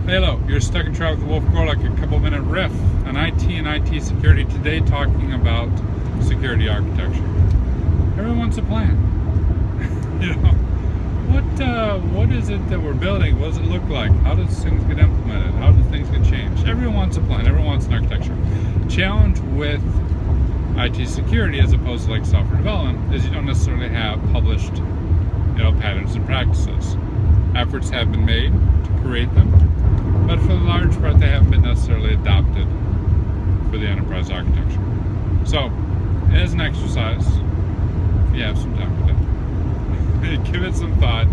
Hello, you're stuck in traffic with Wolf Gorlick, a couple-minute riff on IT and IT security. Today talking about security architecture. Everyone wants a plan. What is it that we're building? What does it look like? How does things get implemented? How do things get changed? Everyone wants a plan. Everyone wants an architecture. Challenge with IT security as opposed to like software development is you don't necessarily have published patterns and practices. Efforts have been made to create them, but for the large part they haven't been necessarily adopted for the enterprise architecture. So, as an exercise, if you have some time today, give it some thought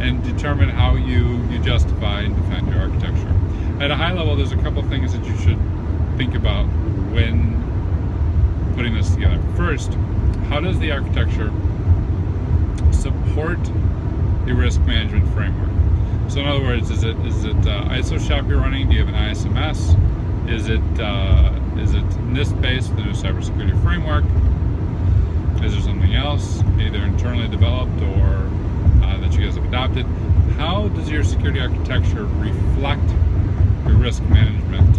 and determine how you justify and defend your architecture. At a high level, there's a couple things that you should think about when putting this together. First, how does the architecture support the risk management framework? So in other words, is it ISO shop you're running? Do you have an ISMS? Is it NIST based, the new cybersecurity framework? Is there something else, either internally developed or that you guys have adopted? How does your security architecture reflect your risk management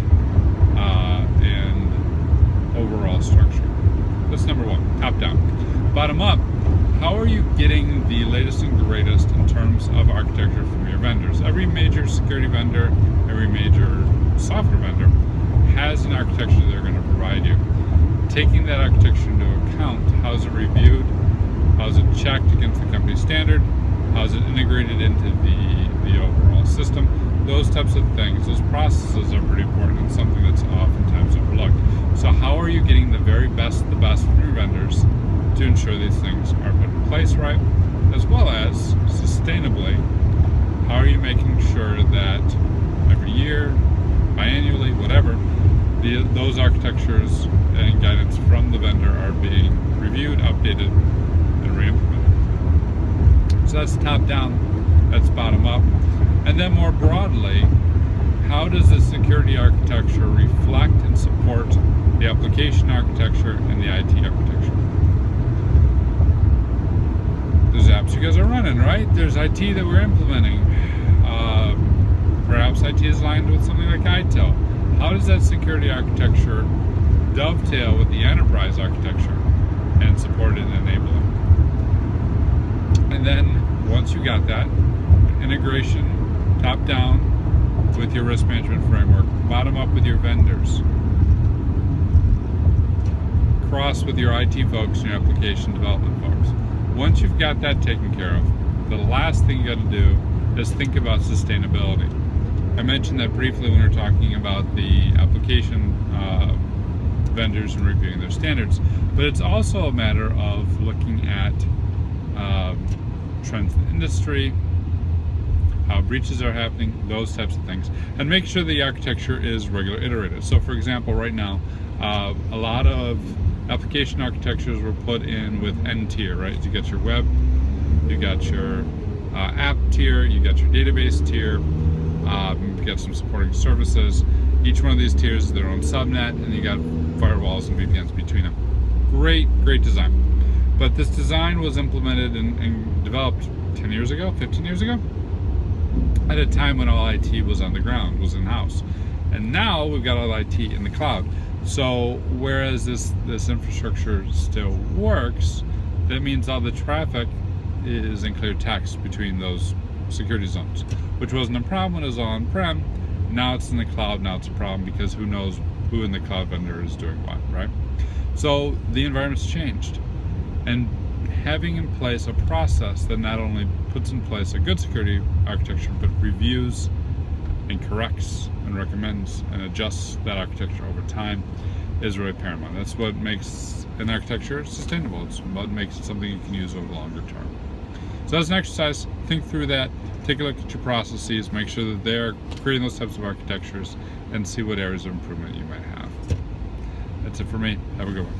and overall structure? That's number one, top down. Bottom up, how are you getting the latest and greatest in terms of architecture from your vendors? Every major security vendor, every major software vendor has an architecture they're going to provide you. Taking that architecture into account, how is it reviewed? How is it checked against the company standard? How is it integrated into the overall system? Those types of things, those processes are pretty important and something that's oftentimes overlooked. So how are you getting the very best, the best from your vendors to ensure these things are put in place right, as well as sustainably, how are you making sure that every year, biannually, whatever, those architectures and guidance from the vendor are being reviewed, updated, and re-implemented. So that's top down, that's bottom up. And then more broadly, how does the security architecture reflect and support the application architecture and the IT architecture? There's apps you guys are running, right? There's IT that we're implementing. Perhaps IT is aligned with something like ITIL. How does that security architecture dovetail with the enterprise architecture and support it and enable it? And then once you got that, integration, top down with your risk management framework, bottom up with your vendors, cross with your IT folks and your application development folks. Once you've got that taken care of, the last thing you got to do is think about sustainability. I mentioned that briefly when we were talking about the application vendors and reviewing their standards, but it's also a matter of looking at trends in the industry, how breaches are happening, those types of things, and make sure the architecture is regularly iterated. So for example, right now, a lot of application architectures were put in with N tier, right? You got your web, you got your app tier, you got your database tier, you got some supporting services. Each one of these tiers is their own subnet, and you got firewalls and VPNs between them. Great design. But this design was implemented and developed 10 years ago, 15 years ago, at a time when all IT was on the ground, was in-house. And now we've got all IT in the cloud. So whereas this infrastructure still works, that means all the traffic is in clear text between those security zones, which wasn't a problem when it was on-prem. Now it's in the cloud, now it's a problem because who knows who in the cloud vendor is doing what, right? So the environment's changed. And having in place a process that not only puts in place a good security architecture, but reviews and corrects and recommends and adjusts that architecture over time is really paramount. That's what makes an architecture sustainable. It's what makes it something you can use over the longer term. So as an exercise, think through that, take a look at your processes, make sure that they're creating those types of architectures, and see what areas of improvement you might have. That's it for me. Have a good one.